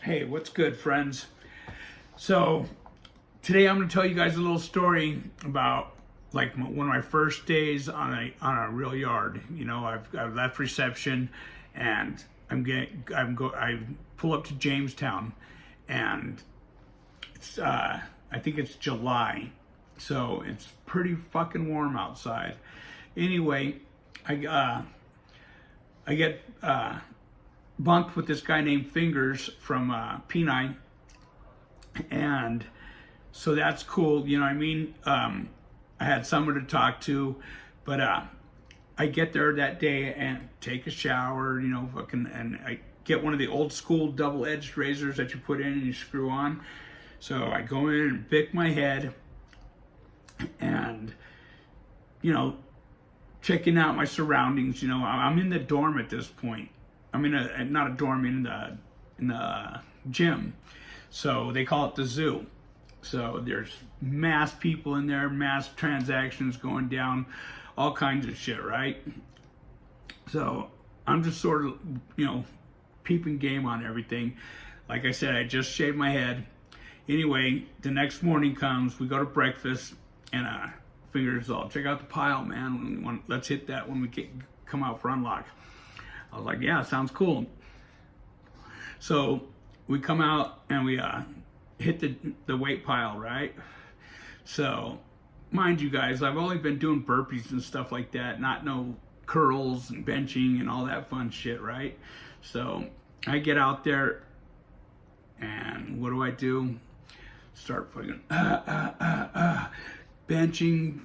Hey, what's good, friends? So today I'm going to tell you guys a little story about like one of my first days on a real yard. I've left reception, and I pull up to Jamestown, and it's I think it's July, so it's pretty fucking warm outside. Anyway, I get bunked with this guy named Fingers from P9, and so that's cool. You know what I mean? I had someone to talk to, but I get there that day and take a shower, and I get one of the old school double-edged razors that you put in and you screw on. So I go in and pick my head, and checking out my surroundings. I'm in the dorm at this point. I'm in not a dorm, in the gym. So they call it the zoo. So there's mass people in there, mass transactions going down, all kinds of shit, right? So I'm just sort of, peeping game on everything. Like I said, I just shaved my head. Anyway, the next morning comes, we go to breakfast, and Fingers all, check out the pile, man. Let's hit that when we come out for unlock. I was like, yeah, sounds cool. So we come out and we hit the weight pile, right? So mind you guys, I've only been doing burpees and stuff like that, not no curls and benching and all that fun shit, right? So I get out there, and what do? Start fucking benching,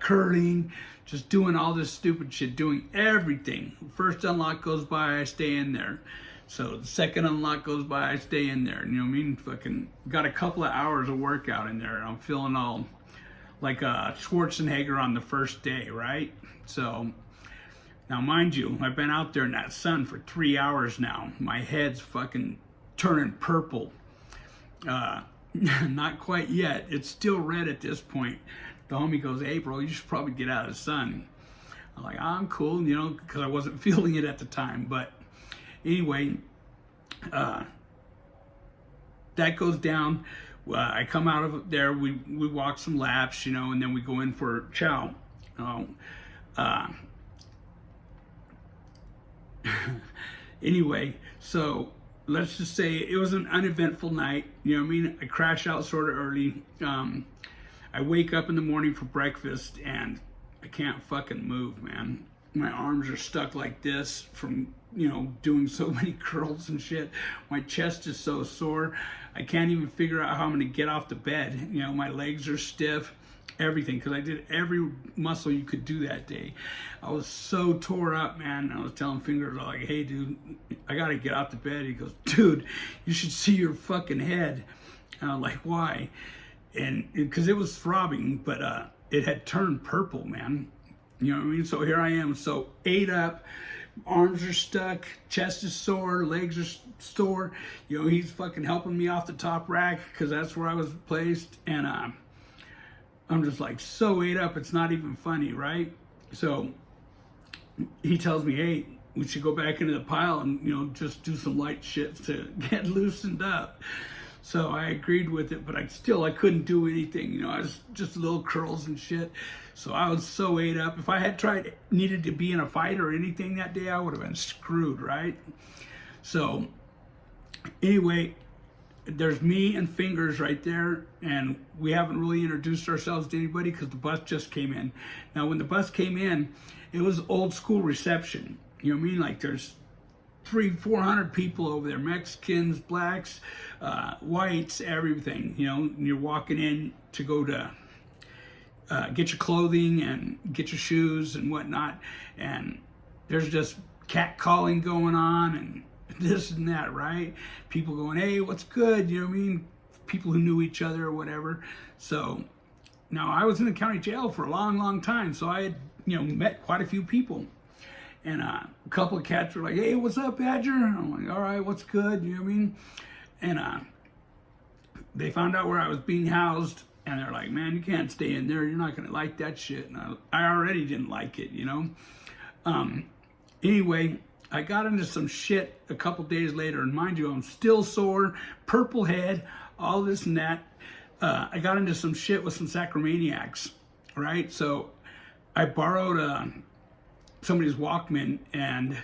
curling, just doing all this stupid shit, doing everything. First unlock goes by, I stay in there. So the second unlock goes by, I stay in there. You know what I mean? Fucking got a couple of hours of workout in there. I'm feeling all like Schwarzenegger on the first day, right? So now, mind you, I've been out there in that sun for 3 hours now. My head's fucking turning purple. Not quite yet. It's still red at this point. The homie goes, hey, bro, you should probably get out of the sun. I'm like, I'm cool, because I wasn't feeling it at the time. But anyway, that goes down. I come out of there. We walk some laps, and then we go in for chow. Anyway, so let's just say it was an uneventful night. You know what I mean? I crash out sort of early. I wake up in the morning for breakfast, and I can't fucking move, man. My arms are stuck like this from, doing so many curls and shit. My chest is so sore. I can't even figure out how I'm going to get off the bed. My legs are stiff, everything, because I did every muscle you could do that day. I was so tore up, man. I was telling Fingers, like, hey, dude, I got to get out the bed. He goes, dude, you should see your fucking head. And I'm like, why? And because it was throbbing, but it had turned purple, man. You know what I mean? So here I am, so ate up, arms are stuck, chest is sore, legs are sore. He's fucking helping me off the top rack because that's where I was placed. And I'm just like so ate up, it's not even funny, right? So he tells me, hey, we should go back into the pile and, just do some light shit to get loosened up. So I agreed with it, but I couldn't do anything. I was just little curls and shit. So I was so ate up. If I had needed to be in a fight or anything that day, I would have been screwed, right? So anyway, there's me and Fingers right there, and we haven't really introduced ourselves to anybody because the bus just came in. Now, when the bus came in, it was old school reception. You know what I mean? Like there's 300-400 people over there, Mexicans, blacks, whites, everything. You're walking in to go to get your clothing and get your shoes and whatnot, and there's just cat calling going on and this and that, right? People going, hey, what's good? You know what I mean? People who knew each other or whatever. So now I was in the county jail for a long time, so I had met quite a few people. And a couple of cats were like, hey, what's up, Badger? And I'm like, all right, what's good? You know what I mean? And they found out where I was being housed, and they're like, man, you can't stay in there. You're not going to like that shit. And I already didn't like it, Anyway, I got into some shit a couple days later, and mind you, I'm still sore, purple head, all this and that. I got into some shit with some Sacramaniacs, right? So I borrowed somebody's Walkman, and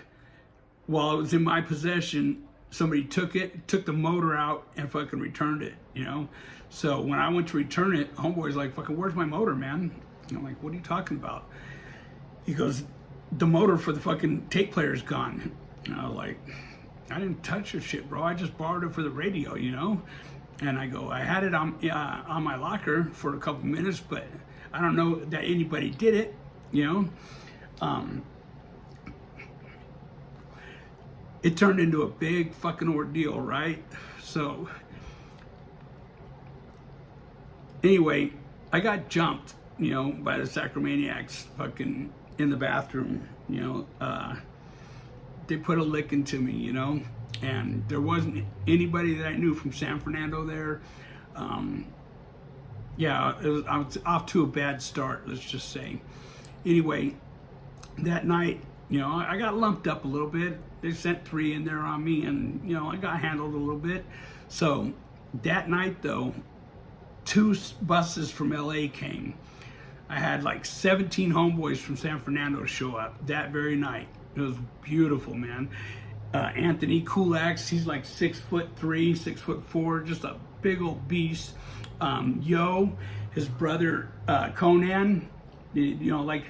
while it was in my possession, somebody took the motor out and fucking returned it, you know? So when I went to return it, homeboy's like, fucking, where's my motor, man? And I'm like, what are you talking about? He goes, the motor for the fucking tape player's gone. And I was like, I didn't touch your shit, bro. I just borrowed it for the radio, you know? And I go, I had it on my locker for a couple minutes, but I don't know that anybody did it, you know? It turned into a big fucking ordeal, right? So anyway, I got jumped, you know, by the Sacramaniacs fucking in the bathroom, you know. They put a lick into me, you know, and there wasn't anybody that I knew from San Fernando there. Yeah, I was off to a bad start, let's just say. Anyway, that night, you know, I got lumped up a little bit. They sent 3 in there on me, and, you know, I got handled a little bit. So that night, though, 2 buses from LA came. I had like 17 homeboys from San Fernando show up that very night. It was beautiful, man. Anthony Kulaks, he's like 6'3", 6'4", just a big old beast. Yo, his brother Conan, you know, like,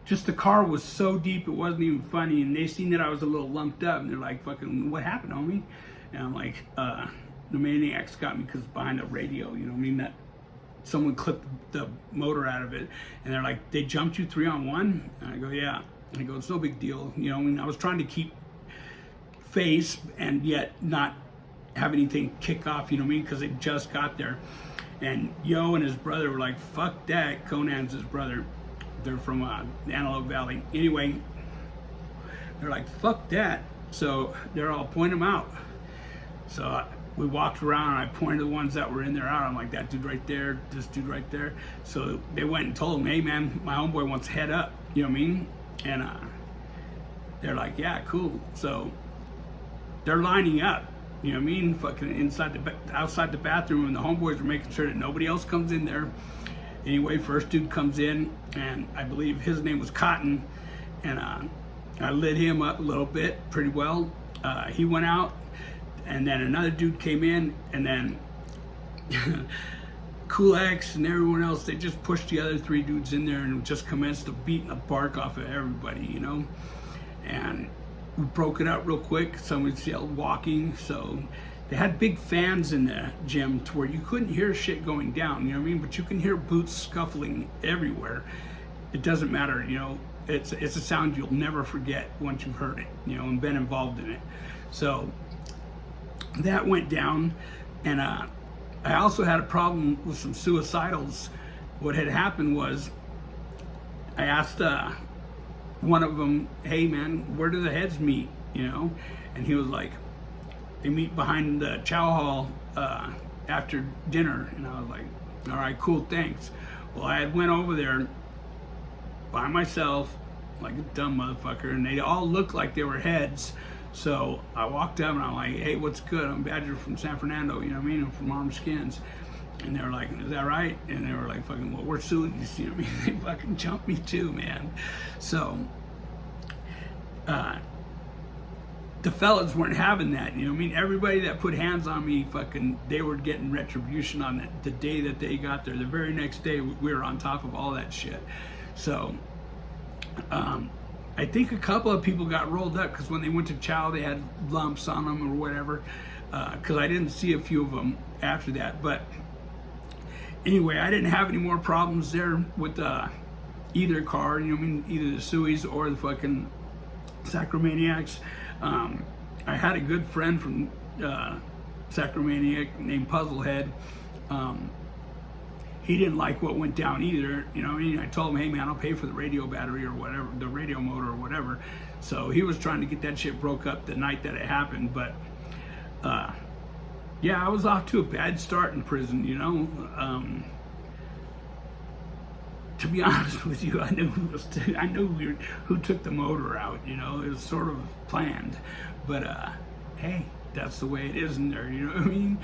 just the car was so deep it wasn't even funny, and they seen that I was a little lumped up, and they're like, fucking, what happened, homie? And I'm like, the maniacs got me because behind the radio, you know what I mean? That someone clipped the motor out of it, and they're like, they jumped you 3-on-1? And I go, yeah. And I go, it's no big deal, you know. I mean, I was trying to keep face and yet not have anything kick off, you know what I mean? Because they just got there, and Yo and his brother were like, fuck that. Conan's his brother. They're from the Antelope Valley. Anyway, they're like, fuck that. So they're all pointing them out. So we walked around, and I pointed the ones that were in there out. I'm like, that dude right there, this dude right there. So they went and told him, hey man, my homeboy wants to head up, you know what I mean? And they're like, yeah, cool. So they're lining up, you know what I mean? Fucking outside the bathroom, and the homeboys are making sure that nobody else comes in there. Anyway, first dude comes in, and I believe his name was Cotton, and I lit him up a little bit, pretty well. He went out, and then another dude came in, and then Kulaks and everyone else, they just pushed the other 3 dudes in there and just commenced to beating the bark off of everybody, you know? And we broke it up real quick. Someone yelled walking, so they had big fans in the gym to where you couldn't hear shit going down, you know what I mean? But you can hear boots scuffling everywhere. It doesn't matter, you know? It's a sound you'll never forget once you've heard it, you know, and been involved in it. So that went down, and I also had a problem with some suicidals. What had happened was I asked one of them, hey man, where do the heads meet, you know? And he was like, they meet behind the chow hall after dinner. And I was like, all right, cool, thanks. Well, I had went over there by myself like a dumb motherfucker, and they all looked like they were heads. So I walked up and I'm like, hey, what's good? I'm Badger from San Fernando, you know what I mean? I'm from Armed Skins. And they were like, is that right? And they were like, fucking, well, we're suing you, you know what I mean? They fucking jumped me too, man. So the fellas weren't having that, you know what I mean? Everybody that put hands on me, fucking, they were getting retribution on it the day that they got there. The very next day, we were on top of all that shit. So I think a couple of people got rolled up because when they went to chow, they had lumps on them or whatever, because I didn't see a few of them after that. But anyway, I didn't have any more problems there with either car, you know what I mean, either the Sueys or the fucking Sacramaniacs. I had a good friend from Sacramaniac named Puzzlehead. He didn't like what went down either, you know what I mean? I told him, hey man, I'll pay for the radio battery or whatever, the radio motor or whatever. So he was trying to get that shit broke up the night that it happened. But yeah, I was off to a bad start in prison, you know? to be honest with you, I knew who took the motor out. You know, it was sort of planned, but hey, that's the way it is in there. You know what I mean?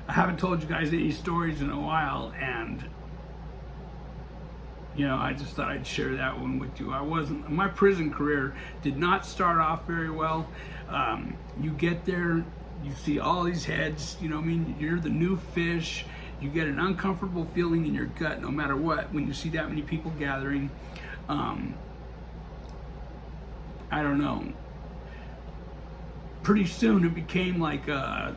I haven't told you guys any stories in a while, and you know, I just thought I'd share that one with you. My prison career did not start off very well. You get there, you see all these heads, you know what I mean? You're the new fish. You get an uncomfortable feeling in your gut no matter what when you see that many people gathering. I don't know. Pretty soon it became like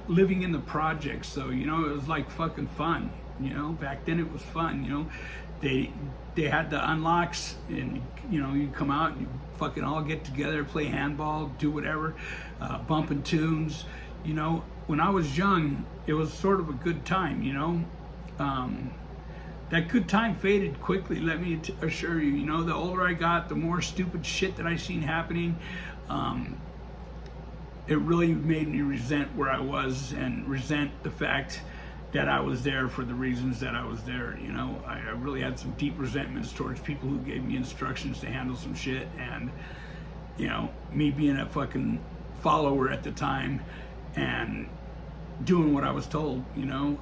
living in the projects. So, you know, it was like fucking fun. You know, back then it was fun, you know. They had the unlocks, and you know, you come out and you fucking all get together, play handball, do whatever, bumping tunes. You know, when I was young, it was sort of a good time, you know. That good time faded quickly, let me assure you. You know, the older I got, the more stupid shit that I seen happening. It really made me resent where I was and resent the fact that I was there for the reasons that I was there. You know, I really had some deep resentments towards people who gave me instructions to handle some shit, and you know, me being a fucking follower at the time and doing what I was told. You know,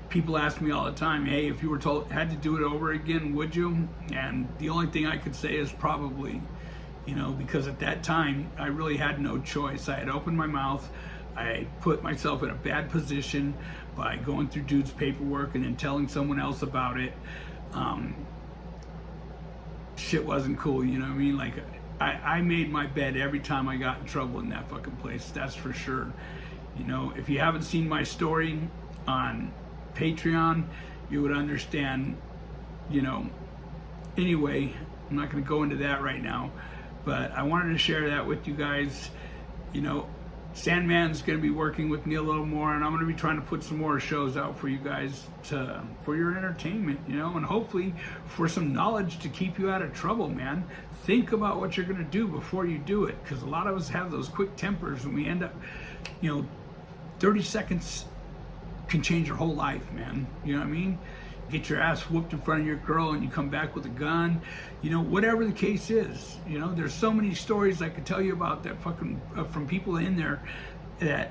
people ask me all the time, hey, if you were had to do it over again, would you? And the only thing I could say is probably, you know, because at that time I really had no choice. I had opened my mouth. I put myself in a bad position by going through dude's paperwork and then telling someone else about it. Shit wasn't cool, you know what I mean? Like, I made my bed every time I got in trouble in that fucking place, that's for sure. You know, if you haven't seen my story on Patreon, you would understand, you know. Anyway, I'm not gonna go into that right now, but I wanted to share that with you guys. You know, Sandman's going to be working with me a little more, and I'm going to be trying to put some more shows out for you guys for your entertainment, you know, and hopefully for some knowledge to keep you out of trouble, man. Think about what you're going to do before you do it, because a lot of us have those quick tempers, and we end up, you know, 30 seconds can change your whole life, man. You know what I mean? Get your ass whooped in front of your girl and you come back with a gun, you know, whatever the case is. You know, there's so many stories I could tell you about that fucking from people in there that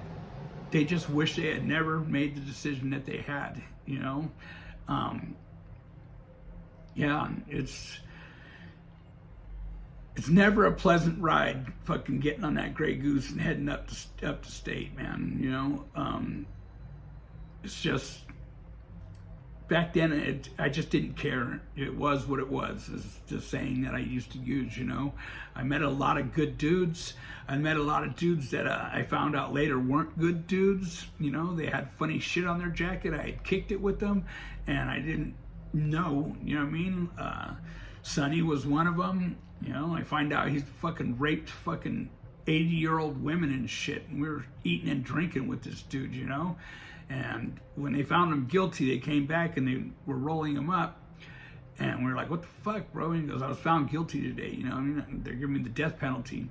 they just wish they had never made the decision that they had, you know. Yeah, it's never a pleasant ride fucking getting on that Grey Goose and heading up to state, man, you know. It's just, back then, I just didn't care. It was what it was. It's the saying that I used to use, you know. I met a lot of good dudes. I met a lot of dudes that I found out later weren't good dudes. You know, they had funny shit on their jacket. I had kicked it with them, and I didn't know, you know what I mean? Sonny was one of them. You know, I find out he's fucking raped fucking 80-year-old women and shit, and we were eating and drinking with this dude, you know. And when they found him guilty, they came back and they were rolling him up. And we were like, what the fuck, bro? And he goes, I was found guilty today, you know. I mean, they're giving me the death penalty.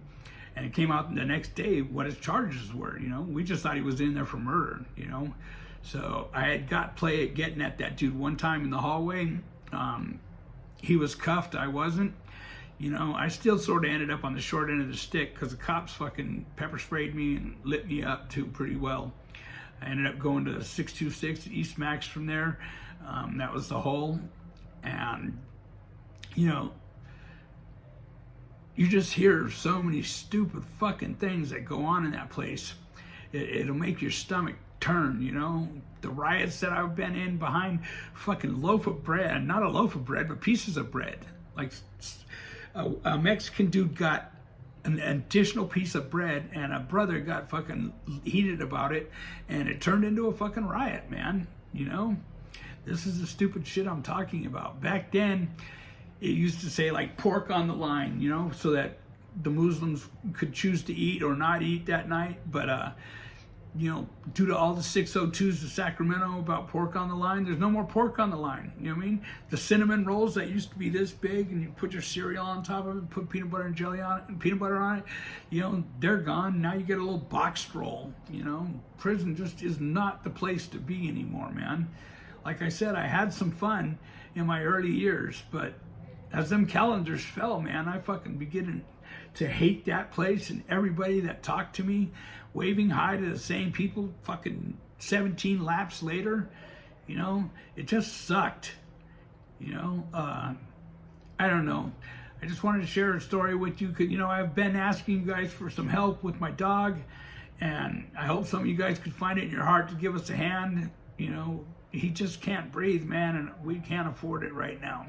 And it came out the next day what his charges were, you know. We just thought he was in there for murder, you know. So I had getting at that dude one time in the hallway. He was cuffed, I wasn't. You know, I still sort of ended up on the short end of the stick because the cops fucking pepper sprayed me and lit me up too pretty well. I ended up going to 626 East Max from there. That was the hole. And, you know, you just hear so many stupid fucking things that go on in that place. It'll make your stomach turn, you know. The riots that I've been in behind fucking loaf of bread, not a loaf of bread, but pieces of bread. Like a Mexican dude got an additional piece of bread, and a brother got fucking heated about it, and it turned into a fucking riot, man. You know, this is the stupid shit I'm talking about. Back then, it used to say like pork on the line, you know, so that the Muslims could choose to eat or not eat that night. But you know, due to all the 602s to Sacramento about pork on the line, there's no more pork on the line. You know what I mean? The cinnamon rolls that used to be this big, and you put your cereal on top of it, put peanut butter and jelly on it, and peanut butter on it, you know, they're gone. Now you get a little boxed roll. You know, prison just is not the place to be anymore, man. like I said, I had some fun in my early years, but as them calendars fell, man, I fucking beginning to hate that place and everybody that talked to me, waving hi to the same people fucking 17 laps later. You know, it just sucked. You know, I don't know. I just wanted to share a story with you because, you know, I've been asking you guys for some help with my dog, and I hope some of you guys could find it in your heart to give us a hand. You know, he just can't breathe, man, and we can't afford it right now.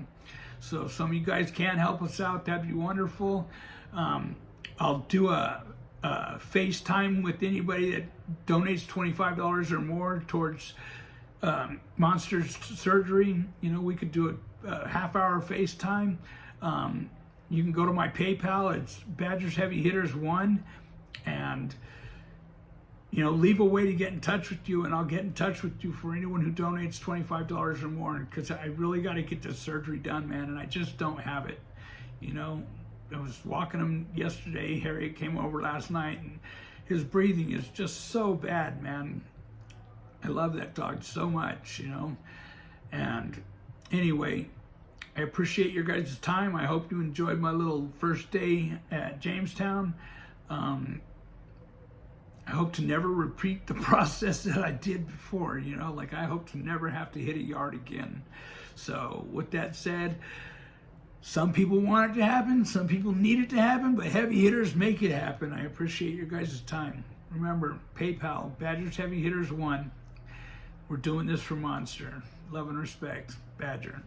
So if some of you guys can help us out, that'd be wonderful. I'll do a FaceTime with anybody that donates $25 or more towards Monster's surgery. You know, we could do a half-hour FaceTime. You can go to my PayPal. It's Badgers Heavy Hitters 1, and you know, leave a way to get in touch with you, and I'll get in touch with you for anyone who donates $25 or more, because I really got to get this surgery done, man, and I just don't have it. You know, I was walking him yesterday. Harriet came over last night, and his breathing is just so bad, man. I love that dog so much, you know. And anyway, I appreciate your guys' time. I hope you enjoyed my little first day at Jamestown. I hope to never repeat the process that I did before, you know, like I hope to never have to hit a yard again. So with that said, some people want it to happen, some people need it to happen, but heavy hitters make it happen. I appreciate your guys' time. Remember, PayPal, Badgers Heavy Hitters 1. We're doing this for Monster. Love and respect, Badger.